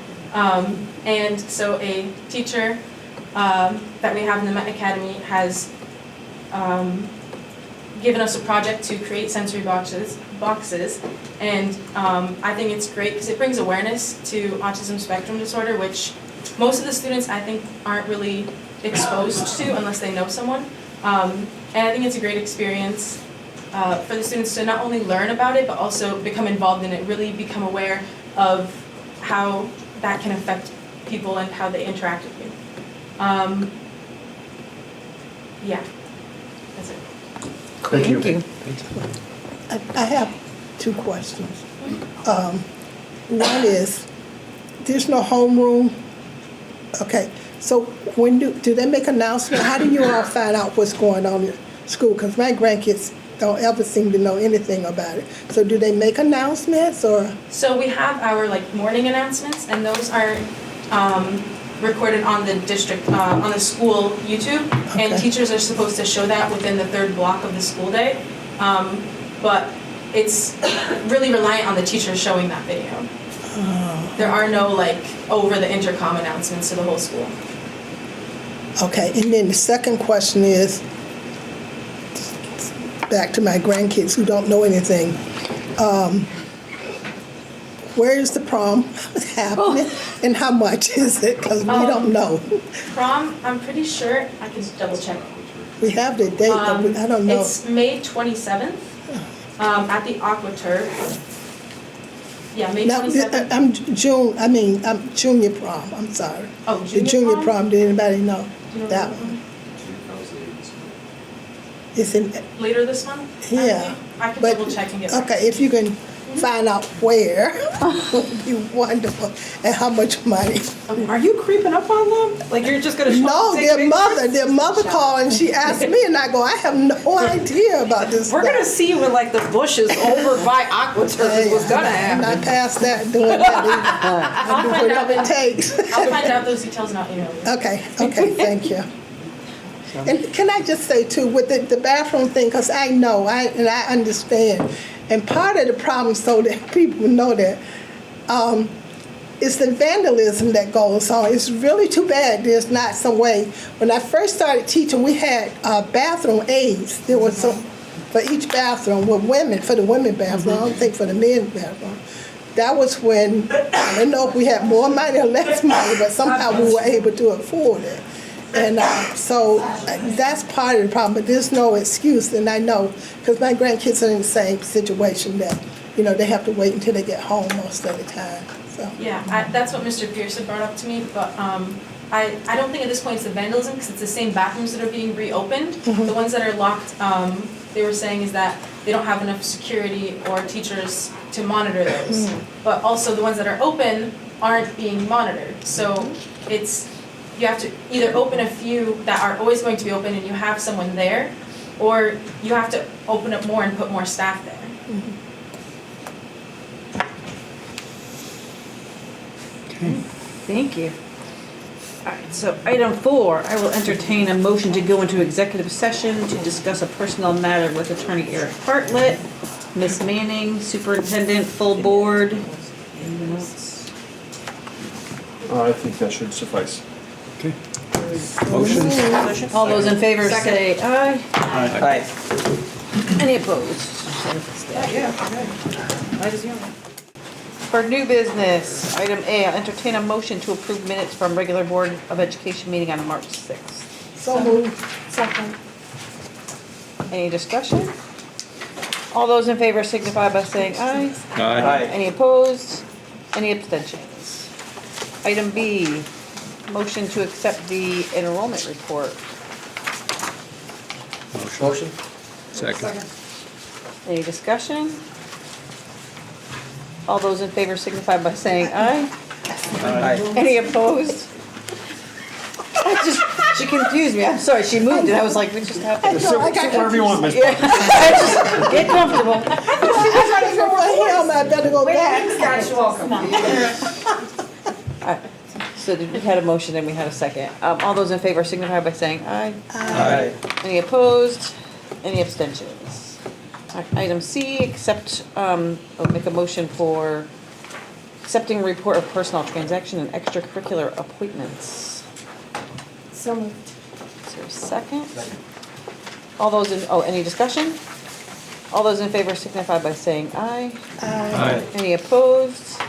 And so a teacher that we have in the Met Academy has given us a project to create sensory boxes, and I think it's great because it brings awareness to autism spectrum disorder, which most of the students I think aren't really exposed to unless they know someone. And I think it's a great experience. for the students to not only learn about it, but also become involved in it, really become aware of how that can affect people and how they interact with you. Yeah, that's it. Thank you. I have two questions. One is, there's no homeroom. Okay, so when do they make announcement? How do you all find out what's going on in school? Because my grandkids don't ever seem to know anything about it. So do they make announcements or? So we have our morning announcements, and those are recorded on the district, on the school YouTube, and Okay. teachers are supposed to show that within the third block of the school day. But it's really reliant on the teachers showing that video. There are no over the intercom announcements to the whole school. Okay, and then the second question is, back to my grandkids who don't know anything. Where is the prom happening and how much is it? Because we don't know. Prom, I'm pretty sure, I can double check. We have the date, but I don't know. It's May 27th at the AquaTurf. Yeah, May 27th. I'm junior prom, I'm sorry. Oh, The junior prom, did anybody know Do you know that what one? It's in, Later this month? yeah. I can But- double check and get back. Okay, if you can find out where, would be wonderful, and how much money. Are you creeping up on them? Like you're just gonna show No, up and take their mother called and she asked me, and I go, I have no idea about this We're stuff. gonna see you in the bushes over by AquaTurf is what's gonna I'm happen. not past that, doing that either. I do whatever it takes. I'll find out those details and I'll email you. Okay, thank you. And can I just say too, with the bathroom thing, because I know, I understand, and part of the problem, so that people know that, it's the vandalism that goes on. It's really too bad there's not some way. When I first started teaching, we had bathroom aides. There was some for each bathroom with women, for the women bathroom, I don't think for the men's bathroom. That was when, I don't know if we had more money or less money, but somehow we were able to afford it. And so that's part of the problem, but there's no excuse, and I know, because my grandkids are in the same situation that, they have to wait until they get home most of the time, so. Yeah, that's what Mr. Pearson brought up to me, but I don't think at this point it's the vandalism, because it's the same bathrooms that are being reopened. Mhm. The ones that are locked, they were saying is that they don't have enough security or teachers to monitor those. But also the ones that are open aren't being monitored, so you have to either open a few that are always going to be open and you have someone there, or you have to open up more and put more staff there. Thank you. All right, so item 4, I will entertain a motion to go into executive session to discuss a personnel matter with Attorney Eric Bartlett, Ms. Manning, Superintendent, full board. Anyone else? I think that should suffice. Okay. Motion. All those in favor say aye. Aye. Any opposed? For new business, item A, I'll entertain a motion to approve minutes from regular Board of Education meeting on March 6th. So moved. Second. Any discussion? All those in favor signify by saying aye. Aye. Any opposed? Any abstentions? Item B, motion to accept the enrollment report. Motion? Second. Any discussion? All those in favor signify by saying aye. Aye. Any opposed? She confused me. I'm sorry, she moved and I was like, we just have to. Sit wherever you want, Ms. Yeah. Just get comfortable. I better go back. So we had a motion and we had a second. All those in favor signify by saying aye. Aye. Any opposed? Any abstentions? Item C, I'll make a motion for accepting report of personal transaction and extracurricular appointments. So moved. Is there a second? All those any discussion? All those in favor signify by saying aye. Aye. Any opposed?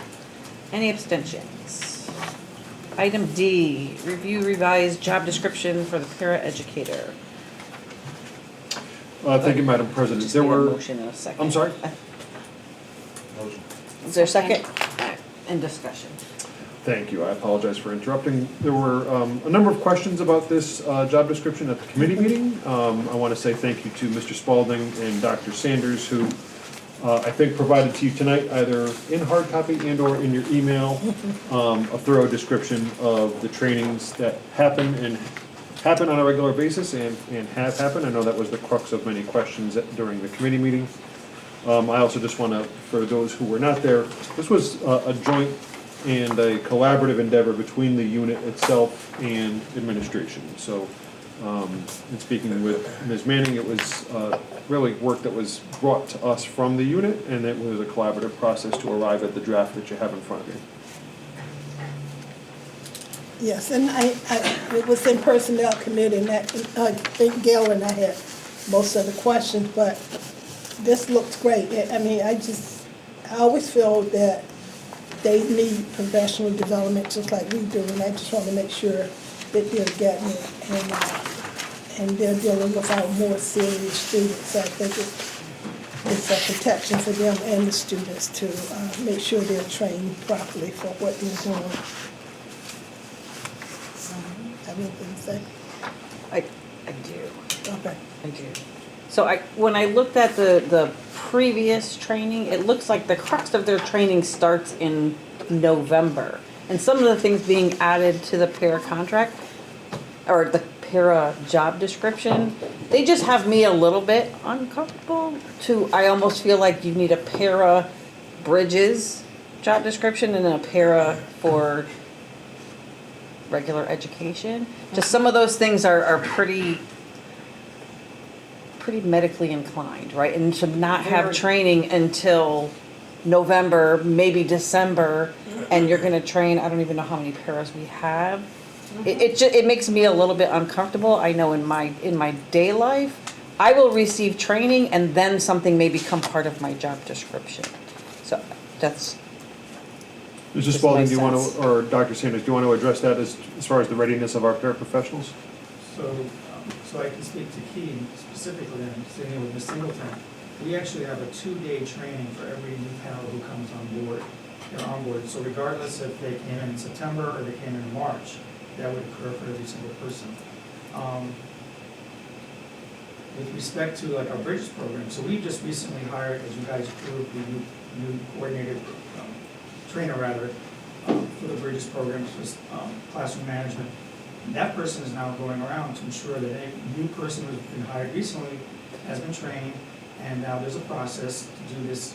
Any abstentions? Item D, review revised job description for the para educator. Thank you, Madam President. Just There need a were, motion in a second. I'm sorry? Is there a second? All right, in discussion. Thank you. I apologize for interrupting. There were a number of questions about this job description at the committee meeting. I want to say thank you to Mr. Spalding and Dr. Sanders, who I think provided to you tonight, either in hard copy and or in your email, a thorough description of the trainings that happen on a regular basis and have happened. I know that was the crux of many questions during the committee meeting. I also just want to, for those who were not there, this was a joint and a collaborative endeavor between the unit itself and administration. So, in speaking with Ms. Manning, it was really work that was brought to us from the unit, and it was a collaborative process to arrive at the draft that you have in front of you. Yes, and it was in Personnel Committee, and that, I think Gail and I had most of the questions, but this looks great. I mean, I always feel that they need professional development just like we do, and I just want to make sure that they're getting it, and they're dealing with our more serious students. So I think it's a protection for them and the students to make sure they're trained properly for what they're doing. Have anything to say? I do. Okay. I do. So when I looked at the previous training, it looks like the crux of their training starts in November. And some of the things being added to the para contract, or the para job description, they just have me a little bit uncomfortable I almost feel like you need a para bridges job description and a para for regular education. Just some of those things are pretty medically inclined, right? And to not have training until November, maybe December, and you're gonna train, I don't even know how many paras we have. It makes me a little bit uncomfortable. I know in my day life, I will receive training and then something may become part of my job description. So that's. Mr. Spalding, do you want to, or Dr. Sanders, do you want to address that as far as the readiness of our paraprofessionals? So I can speak to Key specifically, I'm sitting with Ms. Singleton. We actually have a 2-day training for every new para who comes on board. They're on board. So regardless if they came in September or they came in March, that would occur for every single person. With respect to like our Bridges program, so we just recently hired, as you guys approved, the new coordinated trainer rather, for the Bridges program, for classroom management. That person is now going around to ensure that a new person who's been hired recently has been trained, and now there's a process to do this,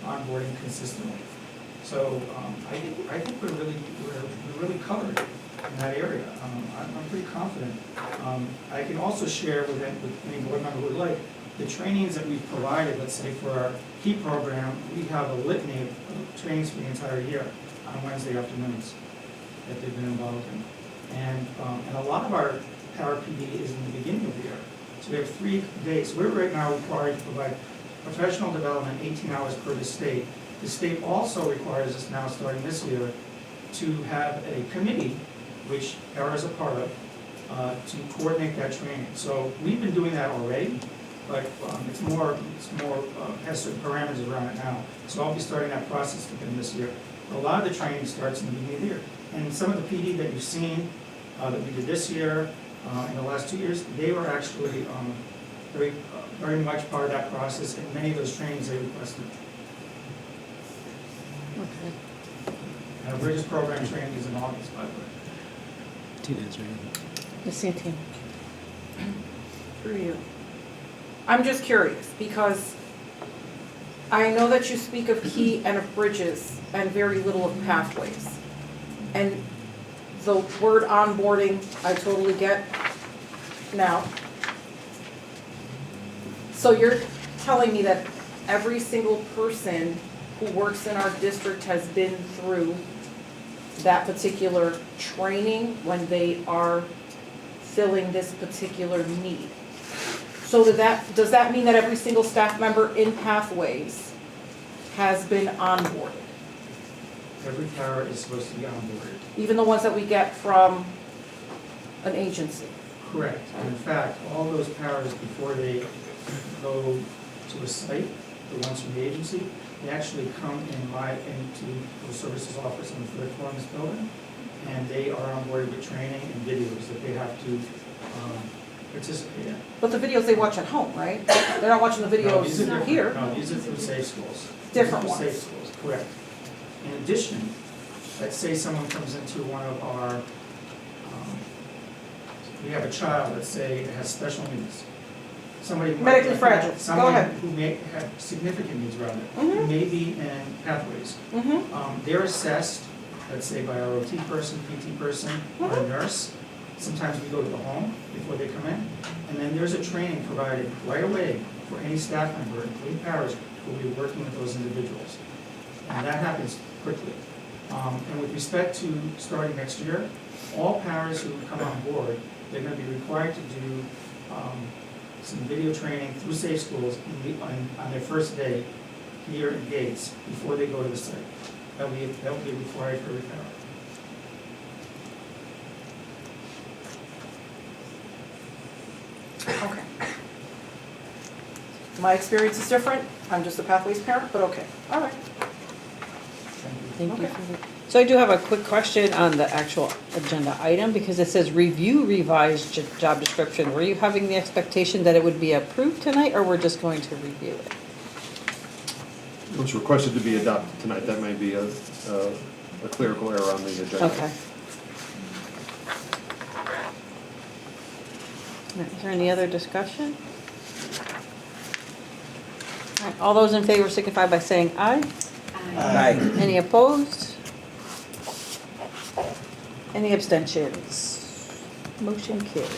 onboarding consistently. So I think we're really covered in that area. I'm pretty confident. I can also share with any board member who would like the trainings that we've provided. Let's say for our Key program, we have a litany of trainings for the entire year on Wednesday afternoons that they've been involved in. And a lot of our Power PD is in the beginning of the year. So we have 3 days. We're right now required to provide professional development 18 hours per the state. The state also requires us now, starting this year, to have a committee, which Para is a part of, to coordinate that training. So we've been doing that already, but it's more has certain parameters around it now. So I'll be starting that process with them this year. A lot of the training starts in the beginning of the year. And some of the PD that you've seen that we did this year, in the last 2 years, they were actually very much part of that process, and many of those trainings they requested. Okay. And our Bridges program training is in August, by the way. Ms. Santana. For you. I'm just curious, because I know that you speak of Key and of Bridges and very little of pathways. And the word onboarding, I totally get now. So you're telling me that every single person who works in our district has been through that particular training when they are filling this particular need. So does that mean that every single staff member in Pathways has been onboarded? Every para is supposed to be onboarded. Even the ones that we get from an agency? Correct. And in fact, all those paras, before they go to a site, the ones from the agency, they actually come into the services office on the third floor in this building, and they are on board with training and videos that they have to participate in. But the videos they watch at home, right? They're not watching the No, these are videos different. here. No, these are through safe schools. Different These are through ones. Safe schools, correct. In addition, let's say someone comes into one of our, we have a child, let's say, that has special needs. Somebody might- Medically fragile. Go Someone ahead. who may have significant needs rather, Mhm. who may be in pathways. They're assessed, let's say by our OT person, PT person, or a nurse. Sometimes we go to the home before they come in. And then there's a training provided right away for any staff member, including paras, who will be working with those individuals. And that happens quickly. And with respect to starting next year, all paras who come on board, they're going to be required to do some video training through safe schools on their first day here in Gates before they go to the site. That will be required for every para. Okay. My experience is different. I'm just a Pathways parent, but okay. All right. Thank you Okay. for that. So I do have a quick question on the actual agenda item, because it says review revised job description. Were you having the expectation that it would be approved tonight, or we're just going to review it? It was requested to be adopted tonight. That may be a clerical error on the agenda. Okay. Is there any other discussion? All right, all those in favor signify by saying aye. Aye. Any opposed? Any abstentions? Motion carries.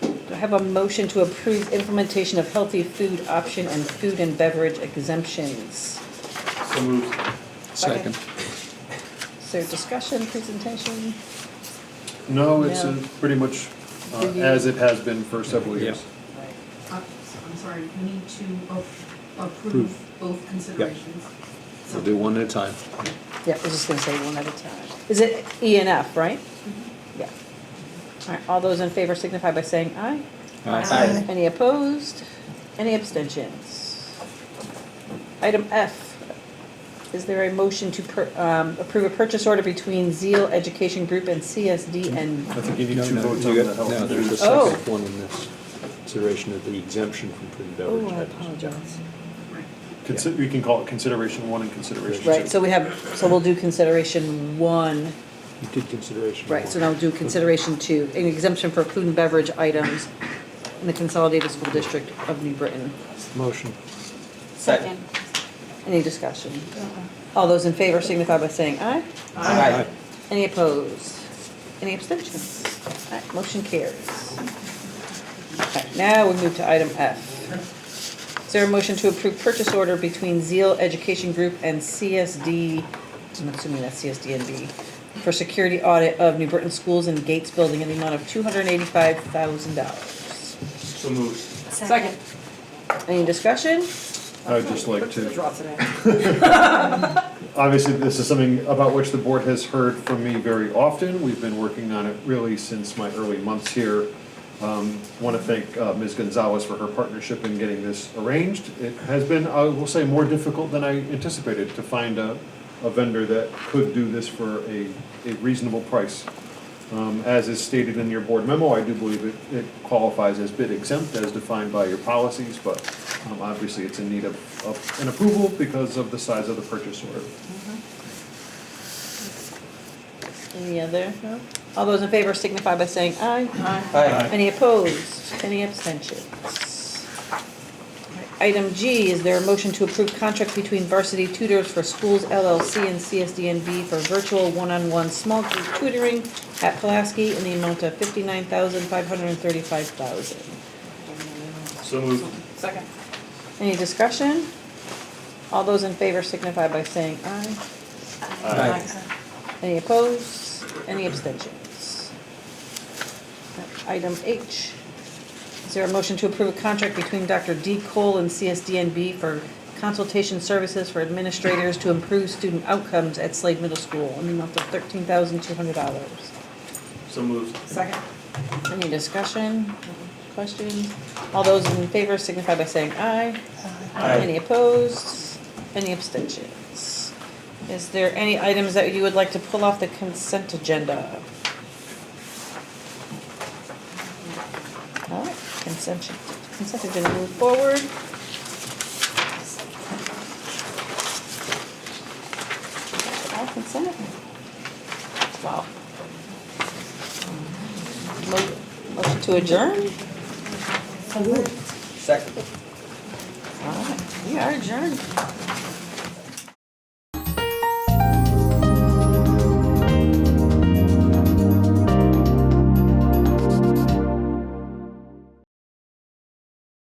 Do I have a motion to approve implementation of healthy food option and food and beverage exemptions? So moved. Second. Is there discussion, presentation? No, it's No. pretty much Review. as it has been for several years. I'm sorry, we need to approve both considerations. We'll do one at a time. Yeah, I was just gonna say one at a time. Is it E and F, right? Yeah. All right, all those in favor signify by saying aye. Aye. Any opposed? Any abstentions? Item F, is there a motion to approve a purchase order between Zeal Education Group and CSD and? I think you need No, two no, votes you on got- the health. no, there's a Oh. second one in this consideration of the exemption from food and beverage. Oh, I items. apologize. We can call it consideration one and consideration two. Right, so we'll do consideration one, You did consideration right, one. so now we'll do consideration two, an exemption for food and beverage items in the Consolidated School District of New Britain. Motion. Second. Any discussion? All those in favor signify by saying aye. Aye. Any opposed? Any abstentions? All right, motion carries. Okay, now we move to item F. Is there a motion to approve purchase order between Zeal Education Group and CSD, I'm assuming that's CSDNB, for security audit of New Britain schools and Gates building in the amount of $285,000? So moved. Second. Any discussion? I'd just like to, Draw today. obviously, this is something about which the board has heard from me very often. We've been working on it really since my early months here. Want to thank Ms. Gonzalez for her partnership in getting this arranged. It has been, I will say, more difficult than I anticipated to find a vendor that could do this for a reasonable price. As is stated in your board memo, I do believe it qualifies as bid exempt as defined by your policies, but obviously it's in need of an approval because of the size of the purchase order. Any other? No? All those in favor signify by saying aye. Aye. Any opposed? Any abstentions? Item G, is there a motion to approve contract between Varsity Tutors for Schools LLC and CSDNB for virtual one-on-one small group tutoring at Pulaski in the amount of $59,535,000? So moved. Second. Any discussion? All those in favor signify by saying aye. Aye. Any opposed? Any abstentions? Item H, is there a motion to approve a contract between Dr. D. Cole and CSDNB for consultation services for administrators to improve student outcomes at Slade Middle School, in the amount of $13,200. So moved. Second. Any discussion, questions? All those in favor signify by saying aye. Aye. Any opposed? Any abstentions? Is there any items that you would like to pull off the consent agenda? All right, consent agenda move forward. All consent? Wow. Motion to adjourn? Second. All right, we are adjourned.